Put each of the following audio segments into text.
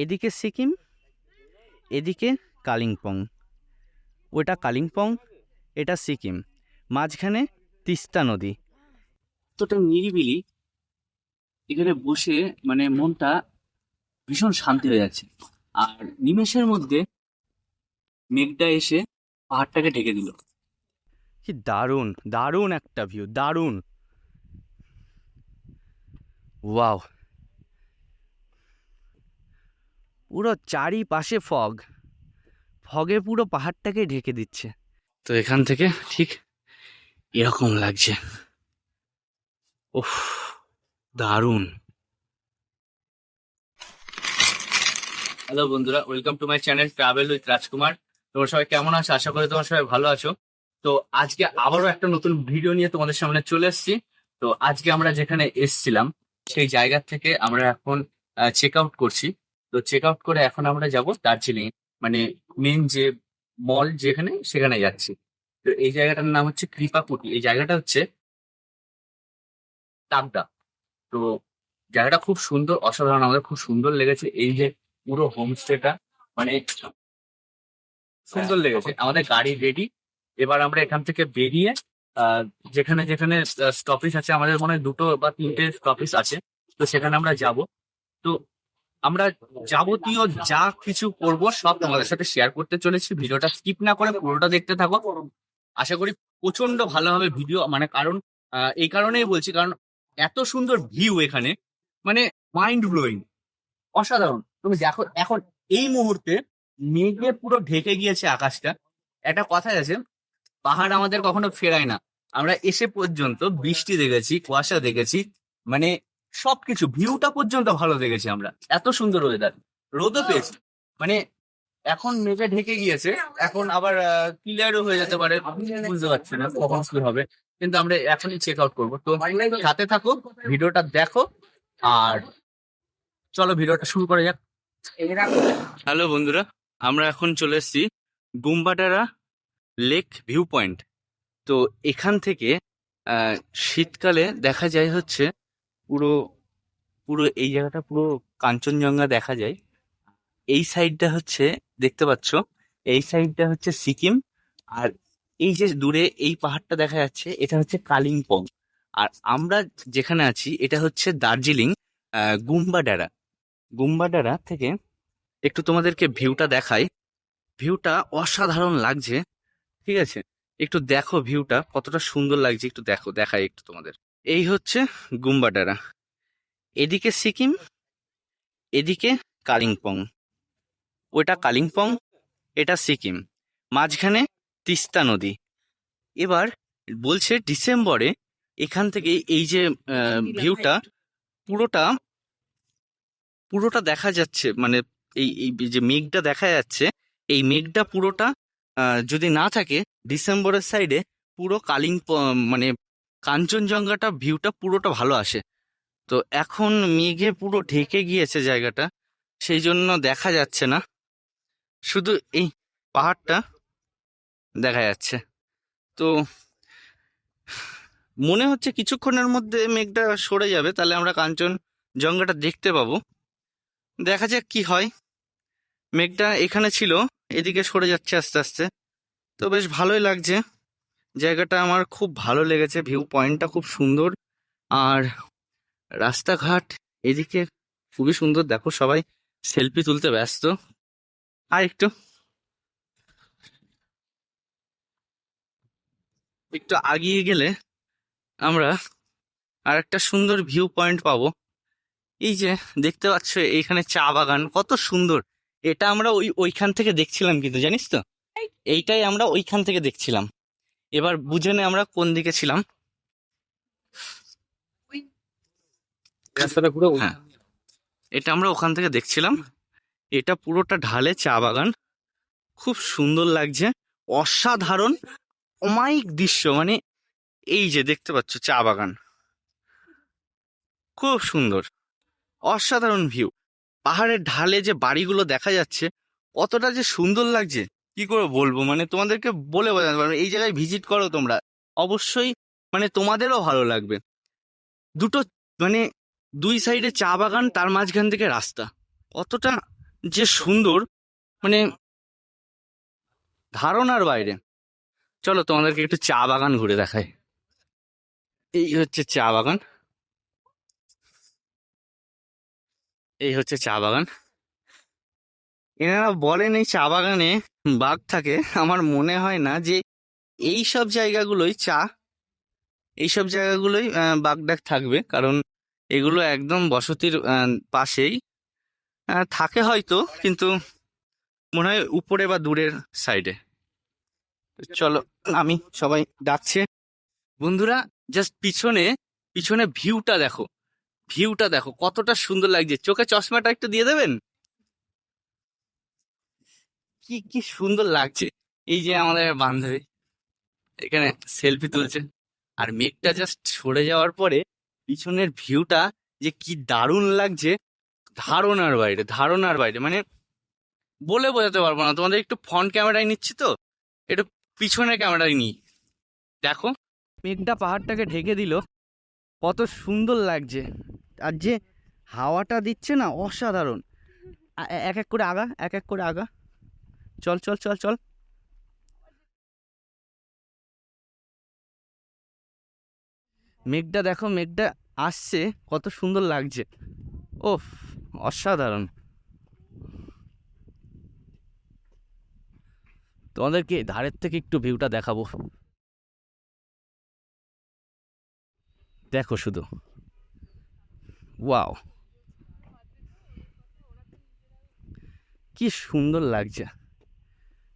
এদিকে সিকিম, এদিকে কালিম্পং। ওটা কালিম্পং, এটা সিকিম, মাঝখানে তিস্তা নদী। এতটা নিরিবিলি, এখানে বসে মানে মনটা ভীষণ শান্তি হয়ে যাচ্ছে। আর নিমেষের মধ্যে মেঘটা এসে পাহাড়টাকে ঢেকে দিল। কি দারুণ দারুণ একটা ভিউ, দারুণ। ওয়াও, পুরো চারিপাশে ফগ, ফগে পুরো পাহাড়টাকে ঢেকে দিচ্ছে। তো এখান থেকে ঠিক এরকম লাগছে। ওফ, দারুণ। হ্যালো বন্ধুরা, welcome to my channel travel with Rajkumar. তোমরা সবাই কেমন আছো? আশা করি তোমরা সবাই ভালো আছো। তো আজকে আবারও একটা নতুন ভিডিও নিয়ে তোমাদের সামনে চলে এসেছি। তো আজকে আমরা যেখানে এসছিলাম সেই জায়গা থেকে আমরা এখন চেক আউট করছি। তো চেক আউট করে এখন আমরা যাব দার্জিলিং, মানে মেন যে মল যেখানে, সেখানে যাচ্ছি। তো এই জায়গাটার নাম হচ্ছে কৃপাকুটি। এই জায়গাটা হচ্ছে টাকদা। তো জায়গাটা খুব সুন্দর, অসাধারণ, আমাদের খুব সুন্দর লেগেছে। এই যে পুরো হোমস্টেটা মানে সুন্দর লেগেছে। আমাদের গাড়ি রেডি, এবার আমরা এখান থেকে বেরিয়ে যেখানে যেখানে স্টপেজ আছে, আমাদের মনে হয় 2 বা 3টে স্টপেজ আছে, তো সেখানে আমরা যাব। তো আমরা যাবতীয় যা কিছু করব সব তোমাদের সাথে শেয়ার করতে চলেছি। ভিডিওটা স্কিপ না করে পুরোটা দেখতে থাকো। আশা করি প্রচন্ড ভালো হবে ভিডিও, মানে কারণ এই কারণেই বলছি, কারণ এত সুন্দর ভিউ এখানে, মানে মাইন্ড ব্লোয়িং, অসাধারণ। তুমি দেখো এখন এই মুহূর্তে মেঘে পুরো ঢেকে গিয়েছে আকাশটা। একটা কথা আছে, পাহাড় আমাদের কখনো ফেরায় না। আমরা এসে পর্যন্ত বৃষ্টি দেখেছি, কুয়াশা দেখেছি, মানে সবকিছু, ভিউটা পর্যন্ত ভালো দেখেছি আমরা। এত সুন্দর ওয়েদার, রোদও পেয়েছি, মানে এখন মেঘে ঢেকে গিয়েছে, এখন আবার ক্লিয়ারও হয়ে যেতে পারে, বুঝতে পারছি না কখন কি হবে। কিন্তু আমরা এখনই চেক আউট করবো। তো সাথে থাকো, ভিডিওটা দেখো, আর চলো ভিডিওটা শুরু করা যাক। হ্যালো বন্ধুরা, আমরা এখন চলে এসেছি গুম্বাটারা লেক ভিউ পয়েন্ট। তো এখান থেকে শীতকালে দেখা যায় হচ্ছে পুরো পুরো এই জায়গাটা পুরো কাঞ্চনজঙ্ঘা দেখা যায়। এই সাইডটা হচ্ছে, দেখতে পাচ্ছ, এই সাইডটা হচ্ছে সিকিম। আর এই যে দূরে এই পাহাড়টা দেখা যাচ্ছে, এটা হচ্ছে কালিম্পং। আর আমরা যেখানে আছি এটা হচ্ছে দার্জিলিং, গুম্বাডারা। গুম্বাডারা থেকে একটু তোমাদেরকে ভিউটা দেখাই। ভিউটা অসাধারণ লাগছে, ঠিক আছে? একটু দেখো ভিউটা কতটা সুন্দর লাগছে, একটু দেখো, দেখাই একটু তোমাদের। এই হচ্ছে গুম্বাডারা, এদিকে সিকিম, এদিকে কালিম্পং। ওটা কালিম্পং, এটা সিকিম, মাঝখানে তিস্তা নদী। এবার বলছে ডিসেম্বরে এখান থেকে এই যে ভিউটা পুরোটা পুরোটা দেখা যাচ্ছে, মানে এই যে মেঘটা দেখা যাচ্ছে, এই মেঘটা পুরোটা যদি না থাকে ডিসেম্বরের সাইডে, পুরো কালিম্পং মানে কাঞ্চনজঙ্ঘাটা ভিউটা পুরোটা ভালো আসে। তো এখন মেঘে পুরো ঢেকে গিয়েছে জায়গাটা, সেই জন্য দেখা যাচ্ছে না, শুধু এই পাহাড়টা দেখা যাচ্ছে। তো মনে হচ্ছে কিছুক্ষণের মধ্যে মেঘটা সরে যাবে, তাহলে আমরা কাঞ্চনজঙ্ঘাটা দেখতে পাবো। দেখা যাক কি হয়। মেঘটা এখানে ছিল, এদিকে সরে যাচ্ছে আস্তে আস্তে। তো বেশ ভালোই লাগছে জায়গাটা, আমার খুব ভালো লেগেছে। ভিউ পয়েন্টটা খুব সুন্দর, আর রাস্তাঘাট এদিকে খুবই সুন্দর। দেখো সবাই সেলফি তুলতে ব্যস্ত। আর একটু একটু আগিয়ে গেলে আমরা আর একটা সুন্দর ভিউ পয়েন্ট পাবো। এই যে দেখতে পাচ্ছ এইখানে চা বাগান কত সুন্দর, এটা আমরা ওইখান থেকে দেখছিলাম, কিন্তু জানিস তো এইটাই আমরা ওইখান থেকে দেখছিলাম। এবার বুঝে নে আমরা কোন দিকে ছিলাম। রাস্তাটা ঘুরে হ্যাঁ, এটা আমরা ওখান থেকে দেখছিলাম। এটা পুরোটা ঢালে চা বাগান, খুব সুন্দর লাগছে, অসাধারণ অমায়িক দৃশ্য। মানে এই যে দেখতে পাচ্ছ চা বাগান, খুব সুন্দর, অসাধারণ ভিউ। পাহাড়ের ঢালে যে বাড়িগুলো দেখা যাচ্ছে, কতটা যে সুন্দর লাগছে কি করে বলবো, মানে তোমাদেরকে বলে বোঝাতে পারবো না। এই জায়গায় ভিজিট করো তোমরা, অবশ্যই, মানে তোমাদেরও ভালো লাগবে। দুটো মানে দুই সাইডে চা বাগান, তার মাঝখান থেকে রাস্তা, কতটা যে সুন্দর, মানে ধারণার বাইরে। চলো তোমাদেরকে একটু চা বাগান ঘুরে দেখাই। এই হচ্ছে চা বাগান, এই হচ্ছে চা বাগান। এনারা বলেন এই চা বাগানে বাঘ থাকে, আমার মনে হয় না যে এই সব জায়গাগুলোই এইসব জায়গাগুলোই বাঘ ডাক থাকবে, কারণ এগুলো একদম বসতির পাশেই থাকে হয়তো, কিন্তু মনে হয় উপরে বা দূরের সাইডে। চলো আমি, সবাই ডাকছে। বন্ধুরা, জাস্ট পিছনে পিছনে ভিউটা দেখো, ভিউটা দেখো কতটা সুন্দর লাগছে। চোখে চশমাটা একটু দিয়ে দেবেন, কি কি সুন্দর লাগছে। এই যে আমাদের বান্ধবী এখানে সেলফি তুলছে, আর মেঘটা জাস্ট সরে যাওয়ার পরে পিছনের ভিউটা যে কি দারুণ লাগছে, ধারণার বাইরে, ধারণার বাইরে। মানে বলে বোঝাতে পারবো না তোমাদের। একটু ফ্রন্ট ক্যামেরায় নিচ্ছি তো, একটু পিছনের ক্যামেরায় নিই। দেখো মেঘটা পাহাড়টাকে ঢেকে দিল, কত সুন্দর লাগছে। আর যে হাওয়াটা দিচ্ছে না, অসাধারণ। এক এক করে আগা, এক এক করে আগা। চল চল চল চল। মেঘটা দেখো, মেঘটা আসছে, কত সুন্দর লাগছে। ওফ, অসাধারণ। তোমাদেরকে ধারের থেকে একটু ভিউটা দেখাবো, দেখো শুধু, ওয়াও, কি সুন্দর লাগছে,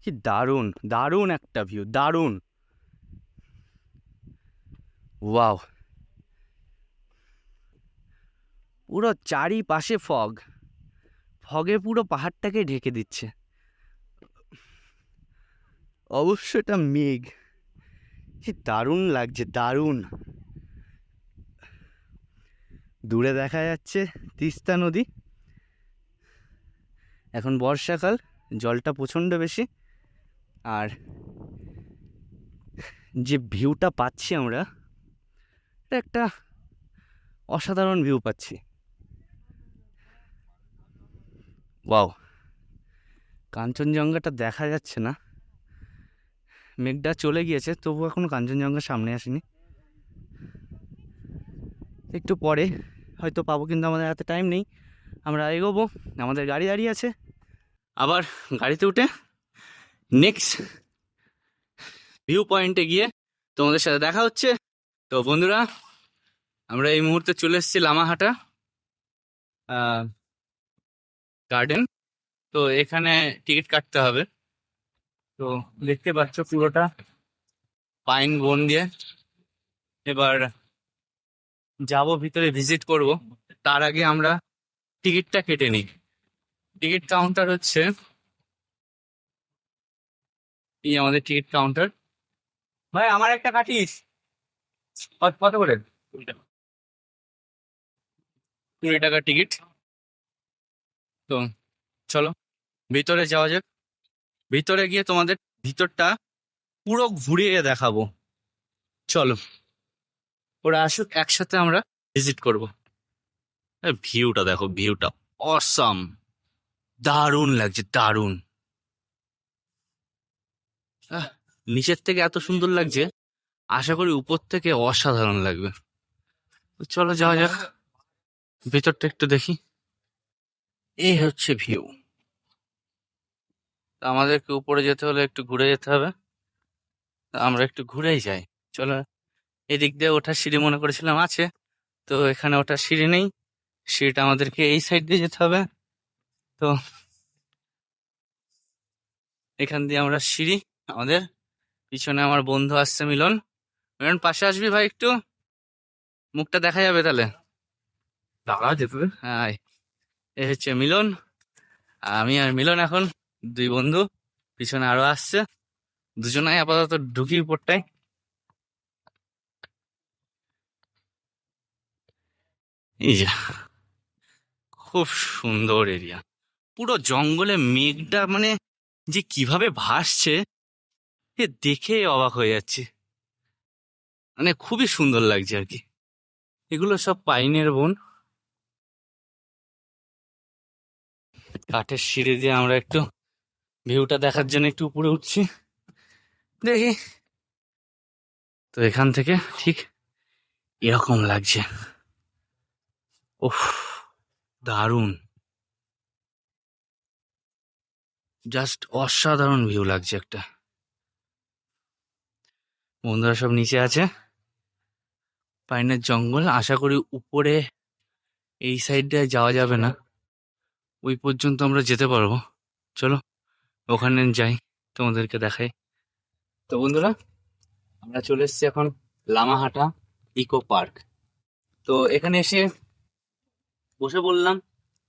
কি দারুণ, দারুণ একটা ভিউ, দারুণ। ওয়াও, পুরো চারিপাশে ফগ, ফগে পুরো পাহাড়টাকে ঢেকে দিচ্ছে। অবশ্য এটা মেঘ, কি দারুণ লাগছে, দারুণ। দূরে দেখা যাচ্ছে তিস্তা নদী। এখন বর্ষাকাল, জলটা প্রচণ্ড বেশি, আর যে ভিউটা পাচ্ছি আমরা, এটা একটা অসাধারণ ভিউ পাচ্ছি। ওয়াও, কাঞ্চনজঙ্ঘাটা দেখা যাচ্ছে না, মেঘটা চলে গিয়েছে, তবু এখনো কাঞ্চনজঙ্ঘা সামনে আসেনি। একটু পরে হয়তো পাবো, কিন্তু আমাদের হাতে টাইম নেই, আমরা এগোবো। আমাদের গাড়ি দাঁড়িয়ে আছে, আবার গাড়িতে উঠে নেক্সট ভিউ পয়েন্টে গিয়ে তোমাদের সাথে দেখা হচ্ছে। তো বন্ধুরা, আমরা এই মুহূর্তে চলে এসেছি লামাহাটা গার্ডেন। তো এখানে টিকিট কাটতে হবে। তো দেখতে পাচ্ছ পুরোটা পাইন বন দিয়ে। এবার যাব ভিতরে, ভিজিট করব। তার আগে আমরা টিকিটটা কেটে নিই। টিকিট কাউন্টার হচ্ছে এই আমাদের টিকিট কাউন্টার। ভাই আমার একটা কাটিস, কত করে? 20 টাকা টিকিট। তো চলো ভিতরে যাওয়া যাক। ভিতরে গিয়ে তোমাদের ভিতরটা পুরো ঘুরিয়ে দেখাবো। চলো, ওরা আসুক, একসাথে আমরা ভিজিট করব। ভিউটা দেখো, ভিউটা অসাম, দারুণ লাগছে, দারুণ। আহ, নিচের থেকে এত সুন্দর লাগছে, আশা করি উপর থেকে অসাধারণ লাগবে। তো চলো যাওয়া যাক, ভিতরটা একটু দেখি। এই হচ্ছে ভিউ। আমাদেরকে উপরে যেতে হলে একটু ঘুরে যেতে হবে, তা আমরা একটু ঘুরেই যাই। চলো, এদিক দিয়ে ওঠার সিঁড়ি মনে করেছিলাম আছে, তো এখানে ওঠার সিঁড়ি নেই, সিঁড়িটা আমাদেরকে এই সাইড দিয়ে যেতে হবে। তো এখান দিয়ে আমরা সিঁড়ি, আমাদের পিছনে আমার বন্ধু আসছে মিলন। মিলন পাশে আসবি ভাই, একটু মুখটা দেখা যাবে তাহলে। টাকা যেতে হবে। হ্যাঁ, এ হচ্ছে মিলন, আমি আর মিলন এখন দুই বন্ধু। পিছনে আরো আসছে, দুজনাই আপাতত ঢুকি উপরটায়। এই যে খুব সুন্দর এরিয়া, পুরো জঙ্গলে মেঘটা মানে যে কিভাবে ভাসছে, এ দেখে অবাক হয়ে যাচ্ছে। মানে খুবই সুন্দর লাগছে আর কি। এগুলো সব পাইনের বন। কাঠের সিঁড়ি দিয়ে আমরা একটু ভিউটা দেখার জন্য একটু উপরে উঠছি, দেখি। তো এখান থেকে ঠিক এরকম লাগছে। উফ, দারুণ, জাস্ট অসাধারণ ভিউ লাগছে একটা। বন্ধুরা সব নিচে আছে, পাইনের জঙ্গল। আশা করি উপরে এই সাইডটায় যাওয়া যাবে না, ওই পর্যন্ত আমরা যেতে পারবো। চলো ওখানে যাই, তোমাদেরকে দেখাই। তো বন্ধুরা, আমরা চলে এসেছি এখন লামাহাটা ইকো পার্ক। তো এখানে এসে বসে বললাম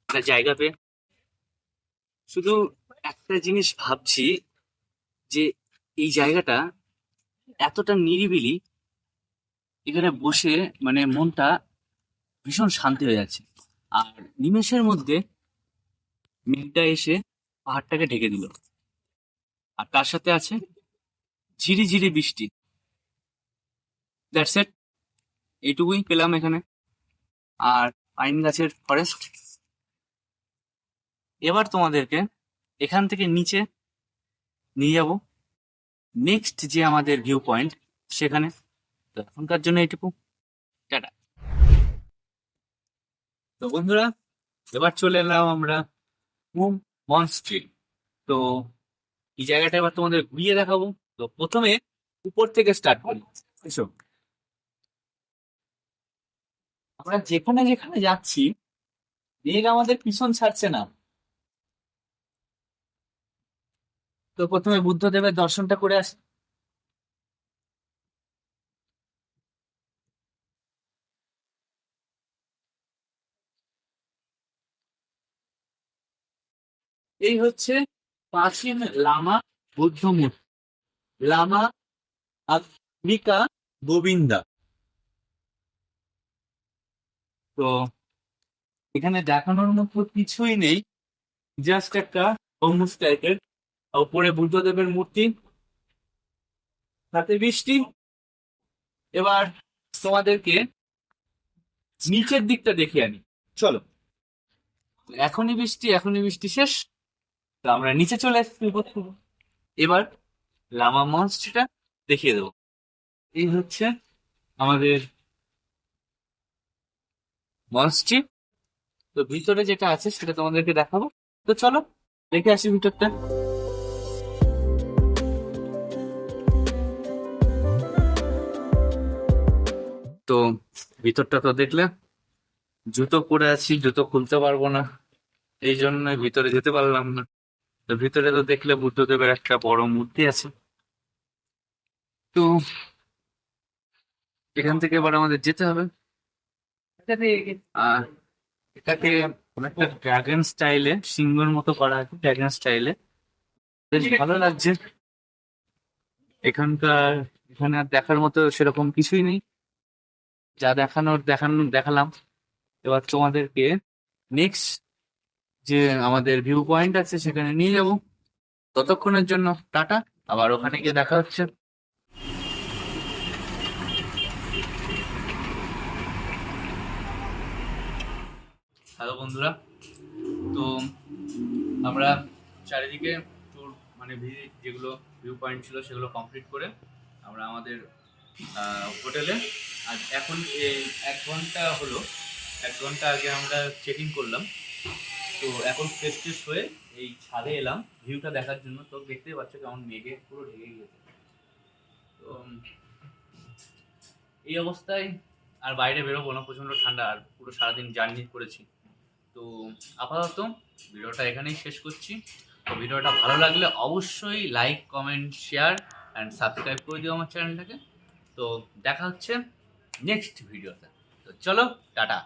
একটা জায়গা পেয়ে। শুধু একটা জিনিস ভাবছি যে এই জায়গাটা এতটা নিরিবিলি, এখানে বসে মানে মনটা ভীষণ শান্তি হয়ে যাচ্ছে। আর নিমেষের মধ্যে মেঘটা এসে পাহাড়টাকে ঢেকে দিল, আর তার সাথে আছে ঝিরিঝিরি বৃষ্টি। দ্যাটস ইট, এইটুকুই পেলাম এখানে। আর পাইন গাছের ফরেস্ট। এবার তোমাদেরকে এখান থেকে নিচে নিয়ে যাব নেক্সট যে আমাদের ভিউ পয়েন্ট সেখানে। তো এখনকার জন্য এইটুকু, টাটা। তো বন্ধুরা, এবার চলে এলাম আমরা মনস্ট্রি। তো এই জায়গাটা এবার তোমাদের ঘুরিয়ে দেখাবো। তো প্রথমে উপর থেকে স্টার্ট করি, এসো। আমরা যেখানে যেখানে যাচ্ছি মেঘ আমাদের পিছন ছাড়ছে না। তো প্রথমে বুদ্ধদেবের দর্শনটা করে আসি। এই হচ্ছে প্রাচীন লামা বুদ্ধ মূর্তি, লামা আম্বিকা গোবিন্দা। তো এখানে দেখানোর মতো কিছুই নেই, জাস্ট একটা গম্বুজ টাইপের, উপরে বুদ্ধদেবের মূর্তি, সাথে বৃষ্টি। এবার তোমাদেরকে নিচের দিকটা দেখিয়ে আনি, চলো। এখনই বৃষ্টি শেষ। তো আমরা নিচে চলে এসেছি উপর থেকে। এবার লামা মঞ্চটা দেখিয়ে দেবো। এই হচ্ছে আমাদের মঞ্চটি। তো ভিতরে যেটা আছে সেটা তোমাদেরকে দেখাবো। তো চলো দেখে আসি ভিতরটা। তো ভিতরটা তো দেখলে, জুতো পরে আছি, জুতো খুলতে পারবো না, এই জন্য ভিতরে যেতে পারলাম না। তো ভিতরে তো দেখলে বুদ্ধদেবের একটা বড় মূর্তি আছে। তো এখান থেকে এবার আমাদের যেতে হবে। আর এটাকে অনেকটা ড্রাগন স্টাইলে, সিংহের মতো করা আছে, ড্রাগন স্টাইলে, বেশ ভালো লাগছে। এখানকার এখানে আর দেখার মতো সেরকম কিছুই নেই, যা দেখালাম। এবার তোমাদেরকে নেক্সট যে আমাদের ভিউ পয়েন্ট আছে সেখানে নিয়ে যাব। ততক্ষণের জন্য টাটা, আবার ওখানে গিয়ে দেখা হচ্ছে। হ্যালো বন্ধুরা, তো আমরা চারিদিকে ট্যুর মানে ভিজিট যেগুলো ভিউ পয়েন্ট ছিল সেগুলো কমপ্লিট করে আমরা আমাদের হোটেলে, আর এখন এই 1 ঘন্টা আগে আমরা চেক ইন করলাম। তো এখন ফ্রেশ হয়ে এই ছাদে এলাম ভিউটা দেখার জন্য। তো দেখতেই পাচ্ছ কেমন মেঘে পুরো ঢেকে গেছে। তো এই অবস্থায় আর বাইরে বেরোবো না, প্রচণ্ড ঠান্ডা, আর পুরো সারাদিন জার্নি করেছি। তো আপাতত ভিডিওটা এখানেই শেষ করছি। তো ভিডিওটা ভালো লাগলে অবশ্যই like, comment, share and subscribe করে দিও আমার চ্যানেলটাকে। তো দেখা হচ্ছে নেক্সট ভিডিওতে। তো চলো টাটা।